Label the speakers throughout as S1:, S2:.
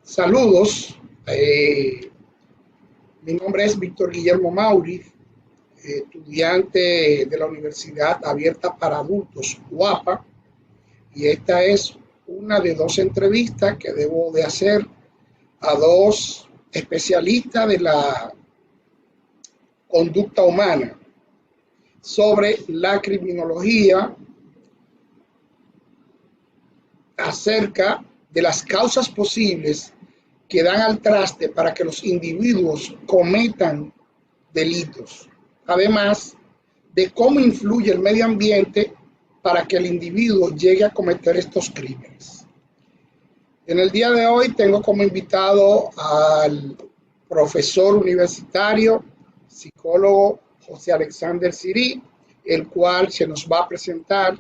S1: Saludos, mi nombre es Víctor Guillermo Mauri, estudiante de la Universidad Abierta para Adultos, UAPA, y esta es una de dos entrevistas que debo de hacer a dos especialistas de la conducta humana sobre la criminología acerca de las causas posibles que dan al traste para que los individuos cometan delitos, además de cómo influye el medio ambiente para que el individuo llegue a cometer estos crímenes. En el día de hoy tengo como invitado al profesor universitario, psicólogo José Alexander Sirí, el cual se nos va a presentar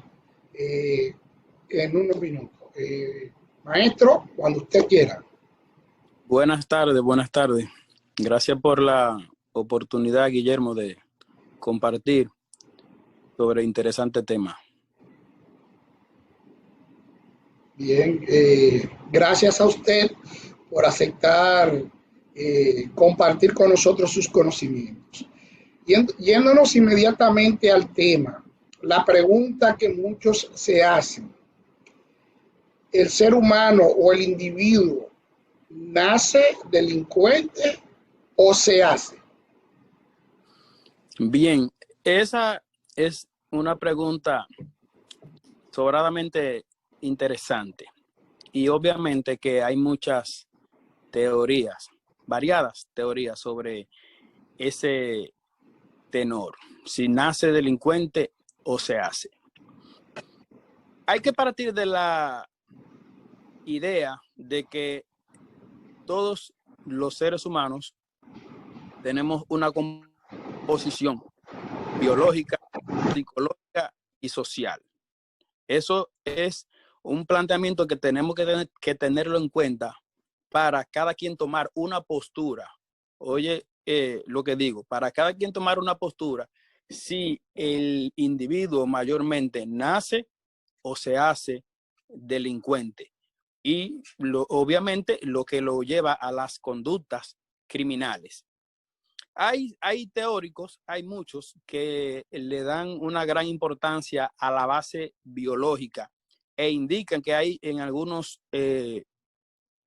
S1: en unos minutos. Maestro, cuando usted quiera.
S2: Buenas tardes, buenas tardes. Gracias por la oportunidad, Guillermo, de compartir sobre interesante tema.
S1: Bien, gracias a usted por aceptar compartir con nosotros sus conocimientos. Yéndonos inmediatamente al tema, la pregunta que muchos se hacen: ¿el ser humano o el individuo nace delincuente o se hace?
S2: Bien, esa es una pregunta sobradamente interesante y obviamente que hay muchas teorías, variadas teorías sobre ese tenor, si nace delincuente o se hace. Hay que partir de la idea de que todos los seres humanos tenemos una composición biológica, psicológica y social. Eso es un planteamiento que tenemos que tenerlo en cuenta para cada quien tomar una postura. Oye, lo que digo, para cada quien tomar una postura, si el individuo mayormente nace o se hace delincuente. Y obviamente lo que lo lleva a las conductas criminales. Hay teóricos, hay muchos que le dan una gran importancia a la base biológica e indican que hay en algunos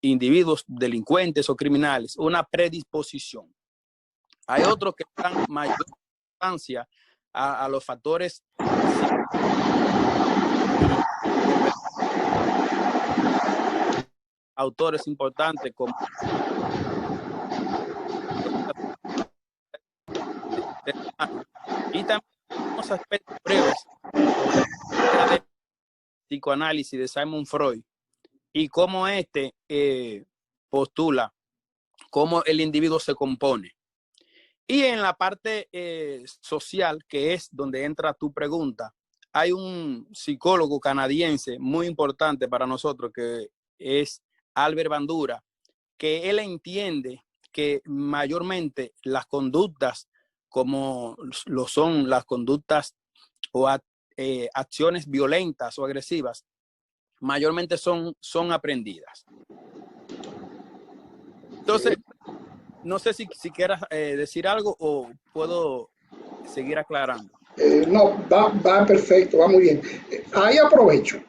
S2: individuos delincuentes o criminales una predisposición. Hay otros que dan mayor importancia a los factores autores importantes como y también unos aspectos breves sobre el psicoanálisis de Sigmund Freud y cómo postula cómo el individuo se compone. Y en la parte social, que es donde entra tu pregunta, hay un psicólogo canadiense muy importante para nosotros que es Albert Bandura, que él entiende que mayormente las conductas, como lo son las conductas o acciones violentas o agresivas, mayormente son aprendidas. Entonces, no sé si quieras decir algo o puedo seguir aclarando.
S1: No, va perfecto, va muy bien. Ahí aprovecho.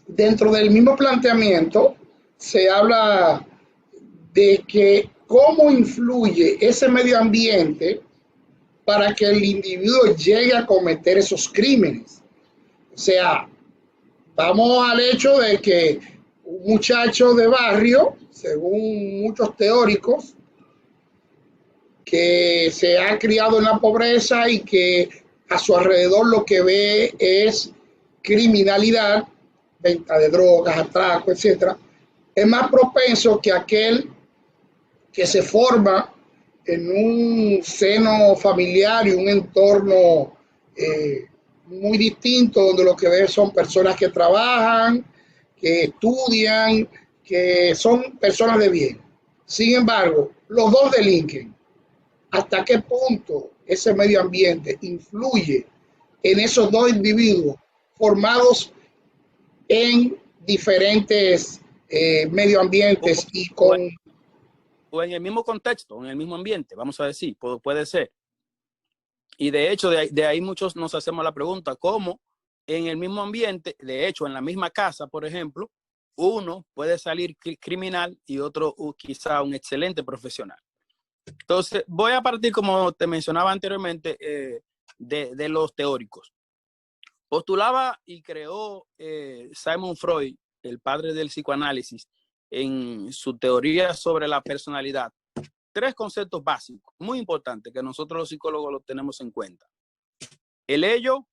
S1: Dentro del mismo planteamiento se habla de que cómo influye ese medio ambiente para que el individuo llegue a cometer esos crímenes. O sea, vamos al hecho de que un muchacho de barrio, según muchos teóricos, que se ha criado en la pobreza y que a su alrededor lo que ve es criminalidad, venta de drogas, atraco, etcétera, es más propenso que aquel que se forma en un seno familiar y un entorno muy distinto, donde lo que ve son personas que trabajan, que estudian, que son personas de bien. Sin embargo, los dos delinquen. ¿Hasta qué punto ese medio ambiente influye en esos dos individuos formados en diferentes medioambientes y con...
S2: O en el mismo contexto, en el mismo ambiente, vamos a decir, puede ser. Y de hecho, de ahí muchos nos hacemos la pregunta, ¿cómo en el mismo ambiente, de hecho, en la misma casa, por ejemplo, uno puede salir criminal y otro quizá un excelente profesional? Entonces, voy a partir, como te mencionaba anteriormente, de los teóricos. Postulaba y creó Sigmund Freud, el padre del psicoanálisis, en su teoría sobre la personalidad, tres conceptos básicos, muy importantes, que nosotros los psicólogos los tenemos en cuenta. El ello,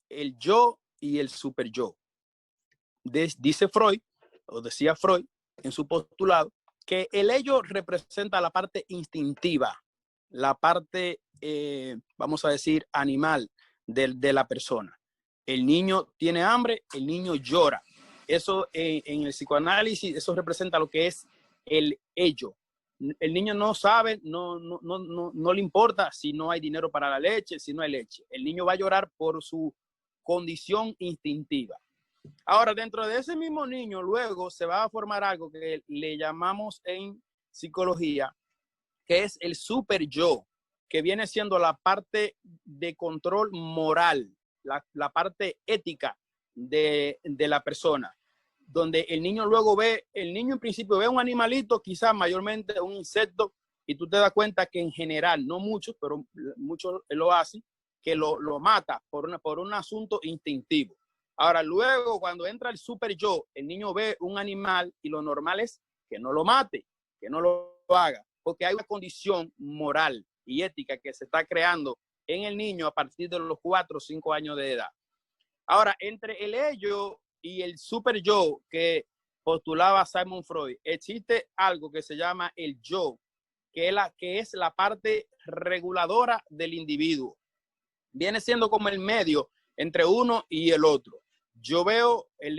S2: el yo y el superyo. Dice Freud, o decía Freud, en su postulado, que el ello representa la parte instintiva, la parte, vamos a decir, animal de la persona. El niño tiene hambre, el niño llora. Eso en el psicoanálisis, eso representa lo que es el ello. El niño no sabe, no le importa si no hay dinero para la leche, si no hay leche. El niño va a llorar por su condición instintiva. Ahora, dentro de ese mismo niño, luego se va a formar algo que le llamamos en psicología, que es el super yo, que viene siendo la parte de control moral, la parte ética de la persona, donde el niño luego ve, el niño en principio ve un animalito, quizás mayormente un insecto, y tú te das cuenta que en general, no muchos, pero muchos lo hacen, que lo mata por un asunto instintivo. Ahora, luego, cuando entra el super yo, el niño ve un animal y lo normal es que no lo mate, que no lo haga, porque hay una condición moral y ética que se está creando en el niño a partir de los 4 o 5 años de edad. Ahora, entre el ello y el super yo que postulaba Sigmund Freud, existe algo que se llama el yo, que es la parte reguladora del individuo. Viene siendo como el medio entre uno y el otro. Yo veo, el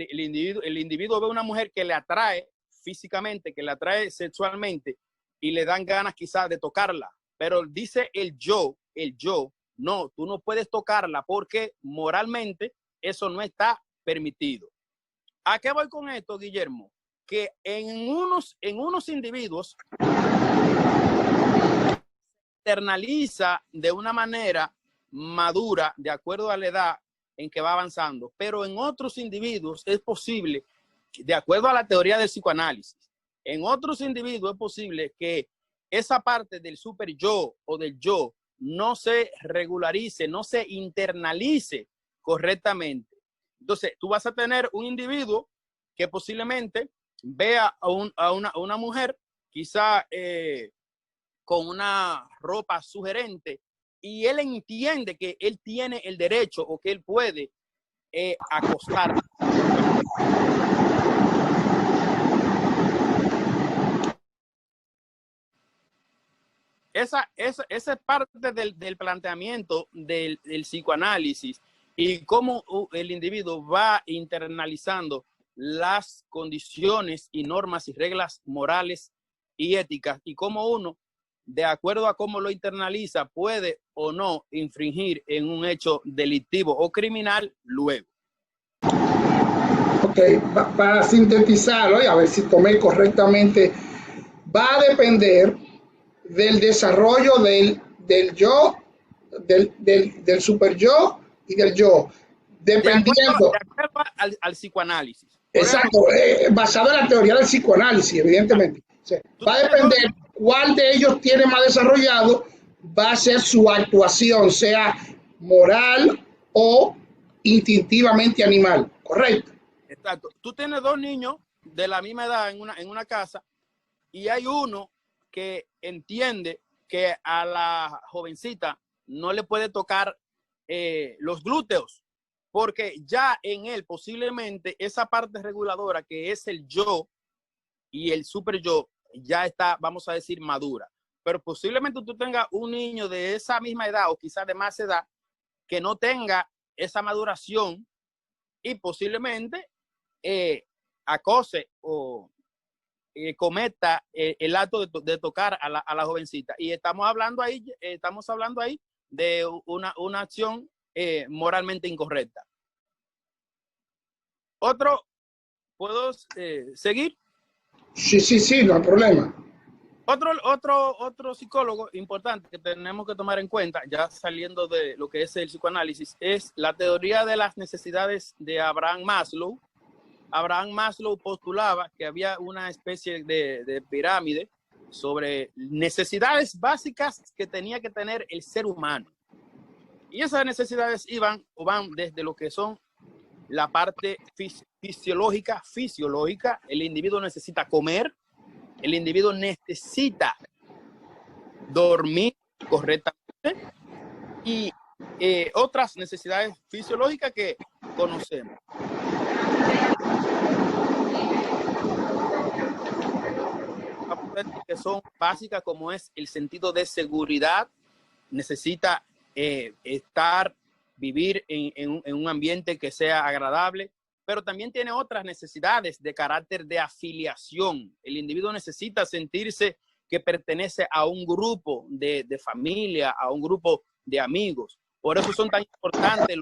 S2: individuo ve una mujer que le atrae físicamente, que le atrae sexualmente y le dan ganas quizás de tocarla, pero dice el yo, no, tú no puedes tocarla porque moralmente eso no está permitido. ¿A qué voy con esto, Guillermo? Que en unos individuos internaliza de una manera madura, de acuerdo a la edad en que va avanzando, pero en otros individuos es posible, de acuerdo a la teoría del psicoanálisis, en otros individuos es posible que esa parte del super yo o del yo no se regularice, no se internalice correctamente. Entonces, tú vas a tener un individuo que posiblemente vea a una mujer, quizá con una ropa sugerente, y él entiende que él tiene el derecho o que él puede acostar. Esa es parte del planteamiento del psicoanálisis y cómo el individuo va internalizando las condiciones y normas y reglas morales y éticas, y cómo uno, de acuerdo a cómo lo internaliza, puede o no infringir en un hecho delictivo o criminal luego.
S1: Ok, para sintetizarlo y a ver si tomé correctamente, va a depender del desarrollo del yo, del super yo y del yo, dependiendo.
S2: De acuerdo al psicoanálisis.
S1: Exacto, basado en la teoría del psicoanálisis, evidentemente. O sea, va a depender cuál de ellos tiene más desarrollado, va a ser su actuación, sea moral o instintivamente animal, ¿correcto?
S2: Exacto. Tú tienes dos niños de la misma edad en una casa y hay uno que entiende que a la jovencita no le puede tocar los glúteos, porque ya en él posiblemente esa parte reguladora que es el yo y el super yo ya está, vamos a decir, madura. Pero posiblemente tú tengas un niño de esa misma edad o quizás de más edad que no tenga esa maduración y posiblemente acose o cometa el acto de tocar a la jovencita. Y estamos hablando ahí de una acción moralmente incorrecta. Otro ¿Puedo seguir?
S1: Sí, no hay problema.
S2: Otro psicólogo importante que tenemos que tomar en cuenta, ya saliendo de lo que es el psicoanálisis, es la teoría de las necesidades de Abraham Maslow. Abraham Maslow postulaba que había una especie de pirámide sobre necesidades básicas que tenía que tener el ser humano. Y esas necesidades van desde lo que son la parte fisiológica. El individuo necesita comer, el individuo necesita dormir correctamente y otras necesidades fisiológicas que conocemos. Que son básicas, como es el sentido de seguridad, necesita vivir en un ambiente que sea agradable, pero también tiene otras necesidades de carácter de afiliación. El individuo necesita sentirse que pertenece a un grupo de familia, a un grupo de amigos. Por eso son tan importantes.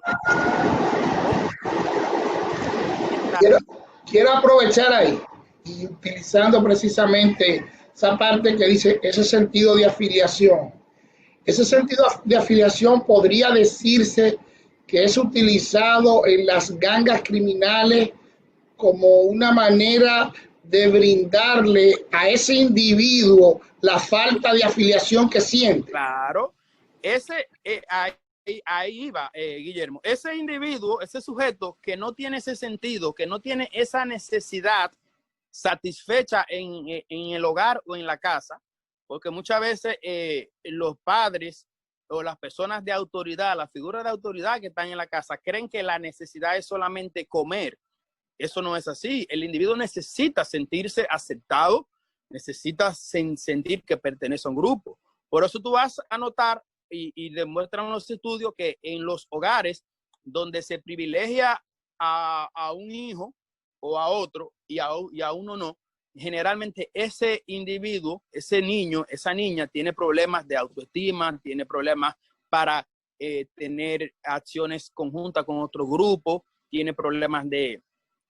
S1: Quiero aprovechar ahí y utilizando precisamente esa parte que dice ese sentido de afiliación. Ese sentido de afiliación podría decirse que es utilizado en las gangas criminales como una manera de brindarle a ese individuo la falta de afiliación que siente.
S2: Claro, ahí va, Guillermo. Ese individuo, ese sujeto que no tiene ese sentido, que no tiene esa necesidad satisfecha en el hogar o en la casa, porque muchas veces los padres o las personas de autoridad, las figuras de autoridad que están en la casa, creen que la necesidad es solamente comer. Eso no es así. El individuo necesita sentirse aceptado, necesita sentir que pertenece a un grupo. Por eso tú vas a notar y demuestran los estudios que en los hogares donde se privilegia a un hijo o a otro y a uno no, generalmente ese individuo, ese niño, esa niña tiene problemas de autoestima, tiene problemas para tener acciones conjuntas con otro grupo, tiene problemas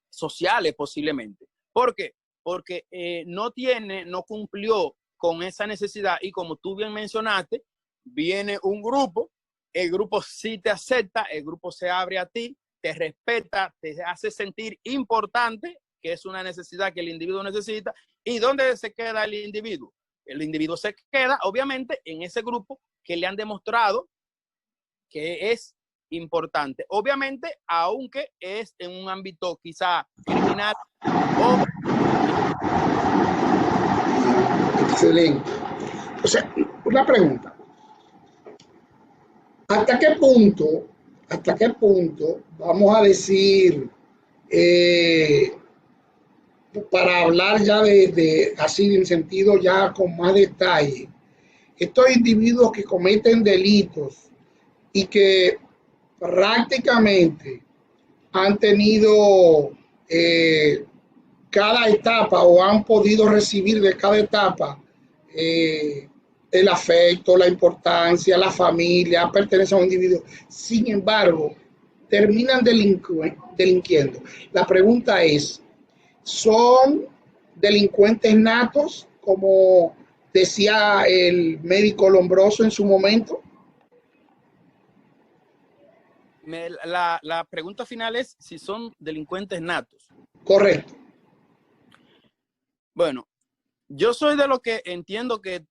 S2: sociales posiblemente. ¿Por qué? Porque no cumplió con esa necesidad y como tú bien mencionaste, viene un grupo, el grupo sí te acepta, el grupo se abre a ti, te respeta, te hace sentir importante, que es una necesidad que el individuo necesita. ¿Y dónde se queda el individuo? El individuo se queda, obviamente, en ese grupo que le han demostrado que es importante. Obviamente, aunque es en un ámbito quizá criminal o...
S1: Excelente. O sea, una pregunta. ¿Hasta qué punto vamos a decir, para hablar ya así en sentido ya con más detalle, estos individuos que cometen delitos y que prácticamente han tenido cada etapa o han podido recibir de cada etapa el afecto, la importancia, la familia, pertenece a un individuo. Sin embargo, terminan delinquiendo. La pregunta es, ¿son delincuentes natos, como decía el médico Lombroso en su momento?
S2: La pregunta final es si son delincuentes natos.
S1: Correcto.
S2: Bueno, yo soy de lo que entiendo que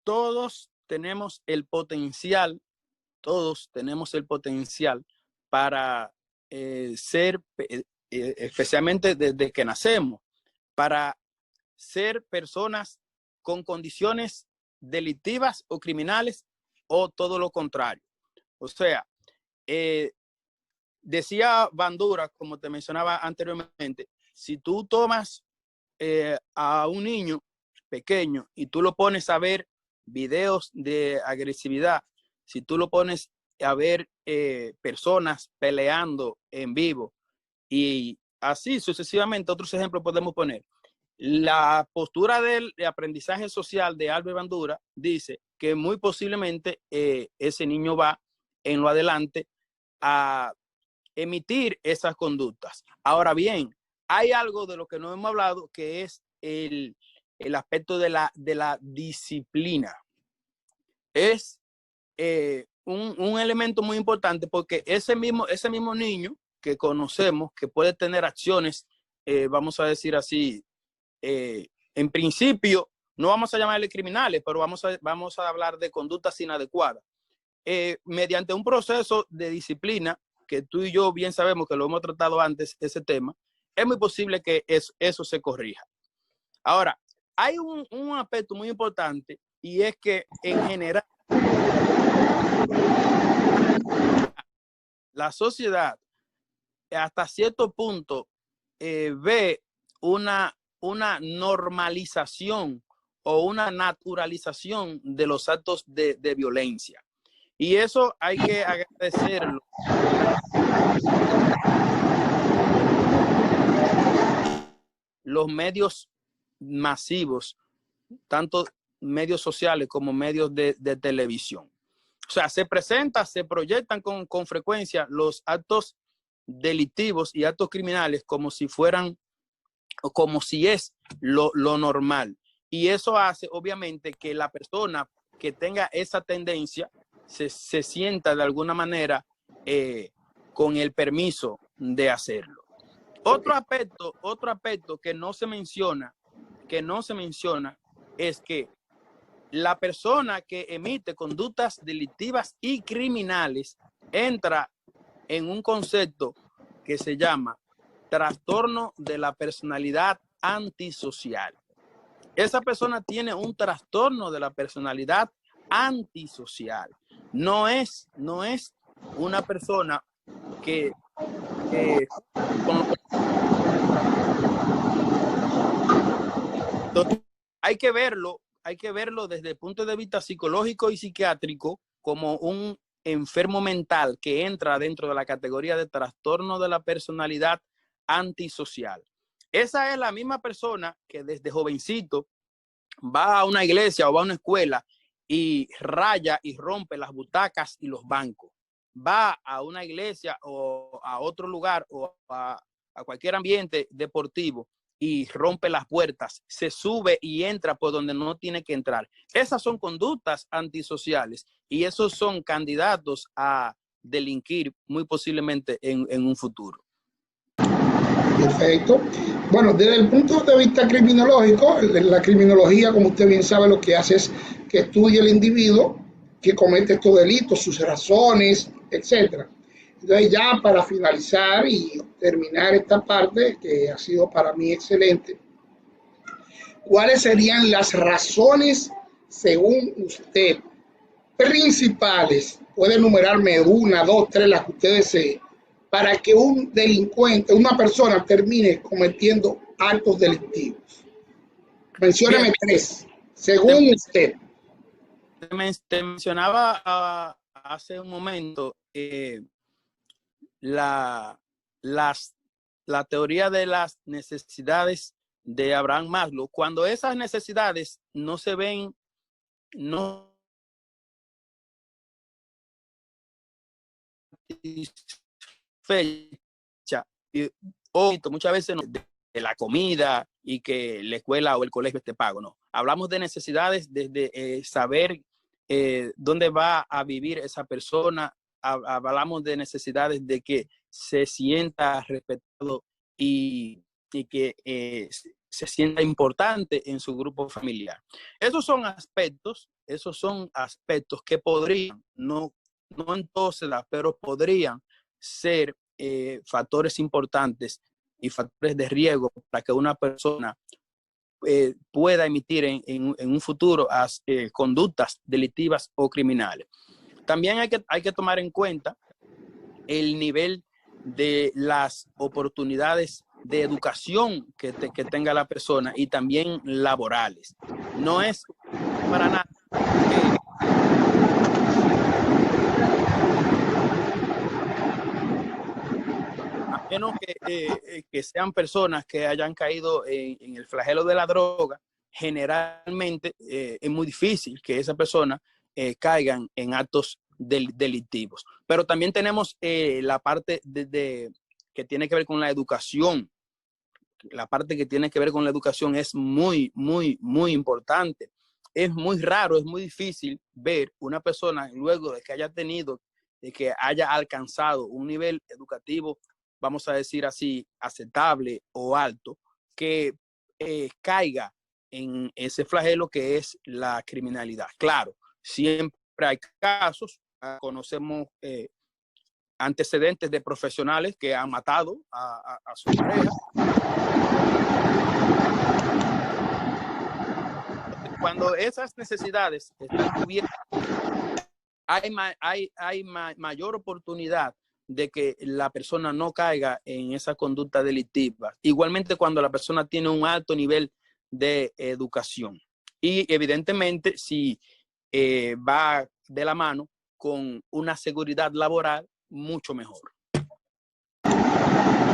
S2: todos tenemos el potencial para ser, especialmente desde que nacemos, para ser personas con condiciones delictivas o criminales o todo lo contrario. O sea, decía Bandura, como te mencionaba anteriormente, si tú tomas a un niño pequeño y tú lo pones a ver videos de agresividad, si tú lo pones a ver personas peleando en vivo y así sucesivamente, otros ejemplos podemos poner. La postura del aprendizaje social de Albert Bandura dice que muy posiblemente ese niño va en lo adelante a emitir esas conductas. Ahora bien, hay algo de lo que no hemos hablado, que es el aspecto de la disciplina. Es un elemento muy importante, porque ese mismo niño que conocemos, que puede tener acciones, vamos a decir así, en principio, no vamos a llamarle criminales, pero vamos a hablar de conductas inadecuadas. Mediante un proceso de disciplina, que tú y yo bien sabemos que lo hemos tratado antes, ese tema, es muy posible que eso se corrija. Ahora, hay un aspecto muy importante, y es que en general la sociedad hasta cierto punto ve una normalización o una naturalización de los actos de violencia. Y eso hay que agradecerlo. Los medios masivos, tanto medios sociales como medios de televisión. O sea, se proyectan con frecuencia los actos delictivos y actos criminales como si fueran, o como si es lo normal. Y eso hace, obviamente, que la persona que tenga esa tendencia se sienta de alguna manera con el permiso de hacerlo. Otro aspecto que no se menciona, es que la persona que emite conductas delictivas y criminales entra en un concepto que se llama trastorno de la personalidad antisocial. Esa persona tiene un trastorno de la personalidad antisocial. No es una persona que hay que verlo desde el punto de vista psicológico y psiquiátrico como un enfermo mental que entra dentro de la categoría de trastorno de la personalidad antisocial. Esa es la misma persona que desde jovencito va a una iglesia o va a una escuela y raya y rompe las butacas y los bancos. Va a una iglesia o a otro lugar o a cualquier ambiente deportivo y rompe las puertas, se sube y entra por donde no tiene que entrar. Esas son conductas antisociales y esos son candidatos a delinquir muy posiblemente en un futuro.
S1: Perfecto. Bueno, desde el punto de vista criminológico, la criminología, como usted bien sabe, lo que hace es que estudia el individuo que comete estos delitos, sus razones, etcétera. Entonces, ya para finalizar y terminar esta parte, que ha sido para mí excelente, ¿cuáles serían las razones, según usted, principales? Puede enumerarme una, dos, tres, las que usted desee, para que un delincuente, una persona, termine cometiendo actos delictivos. Mencióneme tres, según usted.
S2: Te mencionaba hace un momento la teoría de las necesidades de Abraham Maslow. Cuando esas necesidades no se ven, no fecha, o muchas veces de la comida y que la escuela o el colegio esté pago, no. Hablamos de necesidades desde saber dónde va a vivir esa persona. Hablamos de necesidades de que se sienta respetado y que se sienta importante en su grupo familiar. Esos son aspectos que podrían, no en todo se da, pero podrían ser factores importantes y factores de riesgo para que una persona pueda emitir en un futuro conductas delictivas o criminales. También hay que tomar en cuenta el nivel de las oportunidades de educación que tenga la persona y también laborales. No es para nada a menos que sean personas que hayan caído en el flagelo de la droga. Generalmente es muy difícil que esa persona caigan en actos delictivos. Pero también tenemos la parte que tiene que ver con la educación la parte que tiene que ver con la educación es muy, muy, muy importante. Es muy raro, es muy difícil ver una persona luego de que haya tenido, de que haya alcanzado un nivel educativo, vamos a decir así, aceptable o alto, que caiga en ese flagelo que es la criminalidad. Claro, siempre hay casos, conocemos antecedentes de profesionales que han matado a su pareja. Cuando esas necesidades están cubiertas, hay mayor oportunidad de que la persona no caiga en esa conducta delictiva. Igualmente cuando la persona tiene un alto nivel de educación. Y evidentemente si va de la mano con una seguridad laboral mucho mejor.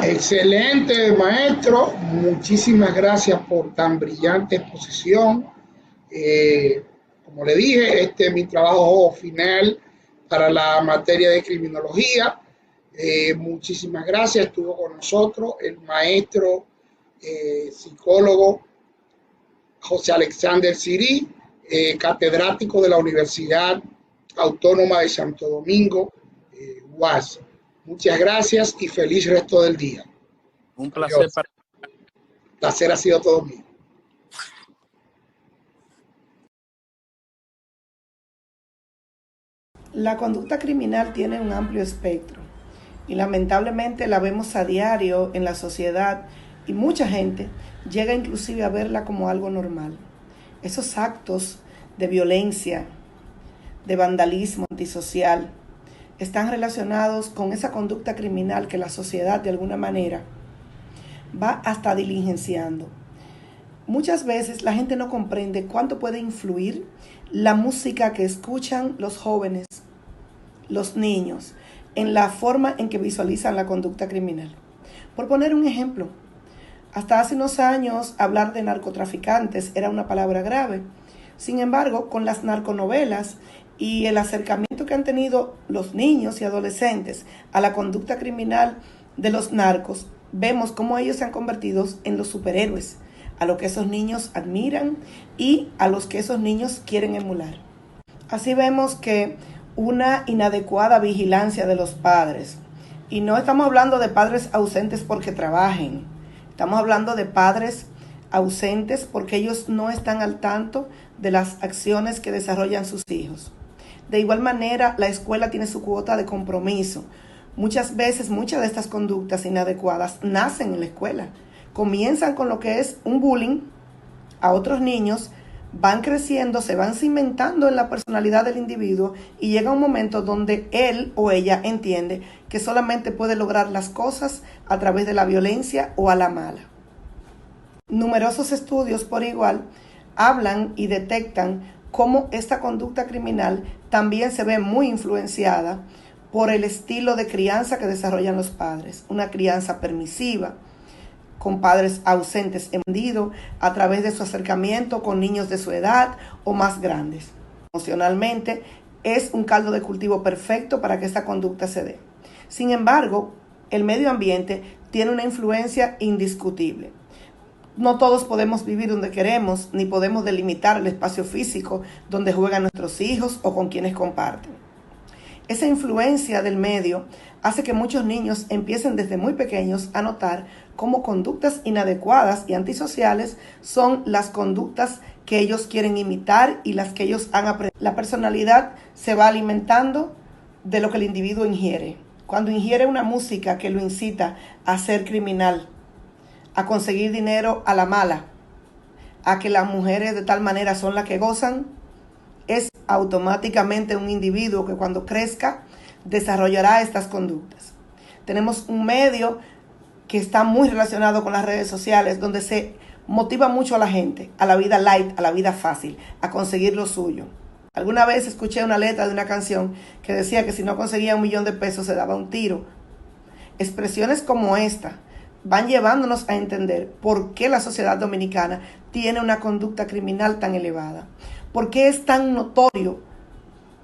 S1: Excelente, maestro. Muchísimas gracias por tan brillante exposición. Como le dije, este es mi trabajo final para la materia de criminología. Muchísimas gracias. Estuvo con nosotros el maestro psicólogo José Alexander Sirí, catedrático de la Universidad Autónoma de Santo Domingo, UAS. Muchas gracias y feliz resto del día.
S2: Un placer.
S1: El placer ha sido todo mío.
S3: La conducta criminal tiene un amplio espectro y lamentablemente la vemos a diario en la sociedad y mucha gente llega inclusive a verla como algo normal. Esos actos de violencia, de vandalismo antisocial, están relacionados con esa conducta criminal que la sociedad de alguna manera va hasta diligenciando. Muchas veces la gente no comprende cuánto puede influir la música que escuchan los jóvenes, los niños, en la forma en que visualizan la conducta criminal. Por poner un ejemplo, hasta hace unos años hablar de narcotraficantes era una palabra grave. Sin embargo, con las narconovelas y el acercamiento que han tenido los niños y adolescentes a la conducta criminal de los narcos, vemos cómo ellos se han convertido en los superhéroes, a lo que esos niños admiran y a los que esos niños quieren emular. Así vemos que una inadecuada vigilancia de los padres, y no estamos hablando de padres ausentes porque trabajen, estamos hablando de padres ausentes porque ellos no están al tanto de las acciones que desarrollan sus hijos. De igual manera, la escuela tiene su cuota de compromiso. Muchas veces, muchas de estas conductas inadecuadas nacen en la escuela. Comienzan con lo que es un bullying a otros niños, van creciendo, se van cimentando en la personalidad del individuo y llega un momento donde él o ella entiende que solamente puede lograr las cosas a través de la violencia o a la mala. Numerosos estudios por igual hablan y detectan cómo esta conducta criminal también se ve muy influenciada por el estilo de crianza que desarrollan los padres, una crianza permisiva, con padres ausentes, entendido a través de su acercamiento con niños de su edad o más grandes. Emocionalmente es un caldo de cultivo perfecto para que esta conducta se dé. Sin embargo, el medio ambiente tiene una influencia indiscutible. No todos podemos vivir donde queremos, ni podemos delimitar el espacio físico donde juegan nuestros hijos o con quienes comparten. Esa influencia del medio hace que muchos niños empiecen desde muy pequeños a notar cómo conductas inadecuadas y antisociales son las conductas que ellos quieren imitar y las que ellos han aprendido. La personalidad se va alimentando de lo que el individuo ingiere. Cuando ingiere una música que lo incita a ser criminal, a conseguir dinero a la mala, a que las mujeres de tal manera son las que gozan, es automáticamente un individuo que cuando crezca desarrollará estas conductas. Tenemos un medio que está muy relacionado con las redes sociales, donde se motiva mucho a la gente, a la vida light, a la vida fácil, a conseguir lo suyo. Alguna vez escuché una letra de una canción que decía que si no conseguía $1,000,000 se daba un tiro. Expresiones como esta van llevándonos a entender por qué la sociedad dominicana tiene una conducta criminal tan elevada. ¿Por qué es tan notorio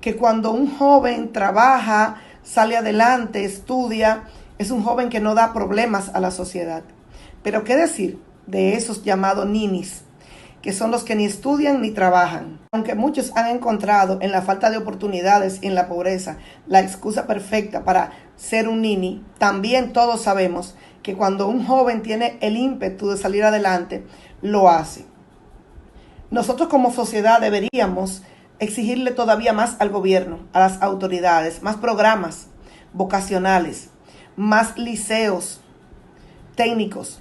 S3: que cuando un joven trabaja, sale adelante, estudia, es un joven que no da problemas a la sociedad? Pero ¿qué decir de esos llamados ninis, que son los que ni estudian ni trabajan? Aunque muchos han encontrado en la falta de oportunidades y en la pobreza la excusa perfecta para ser un nini, también todos sabemos que cuando un joven tiene el ímpetu de salir adelante, lo hace. Nosotros como sociedad deberíamos exigirle todavía más al gobierno, a las autoridades, más programas vocacionales, más liceos técnicos,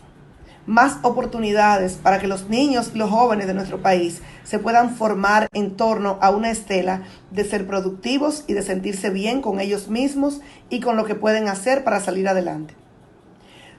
S3: más oportunidades para que los niños y los jóvenes de nuestro país se puedan formar en torno a una estela de ser productivos y de sentirse bien con ellos mismos y con lo que pueden hacer para salir adelante.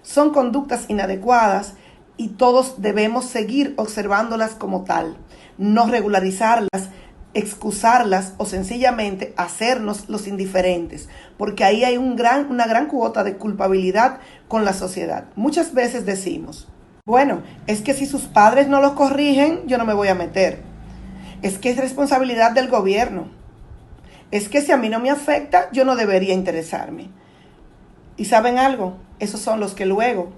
S3: Son conductas inadecuadas y todos debemos seguir observándolas como tal, no regularizarlas, excusarlas o sencillamente hacernos los indiferentes, porque ahí hay una gran cuota de culpabilidad con la sociedad. Muchas veces decimos, bueno, es que si sus padres no los corrigen, yo no me voy a meter. Es que es responsabilidad del gobierno. Es que si a mí no me afecta, yo no debería interesarme. ¿Y saben algo? Esos son los que luego,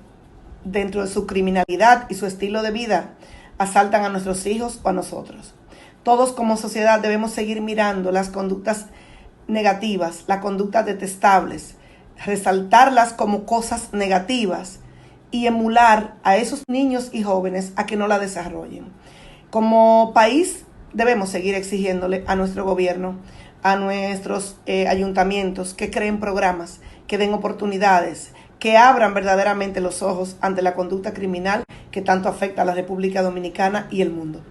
S3: dentro de su criminalidad y su estilo de vida, asaltan a nuestros hijos o a nosotros. Todos como sociedad debemos seguir mirando las conductas negativas, las conductas detestables, resaltarlas como cosas negativas y emular a esos niños y jóvenes a que no la desarrollen. Como país debemos seguir exigiéndole a nuestro gobierno, a nuestros ayuntamientos que creen programas, que den oportunidades, que abran verdaderamente los ojos ante la conducta criminal que tanto afecta a la República Dominicana y el mundo.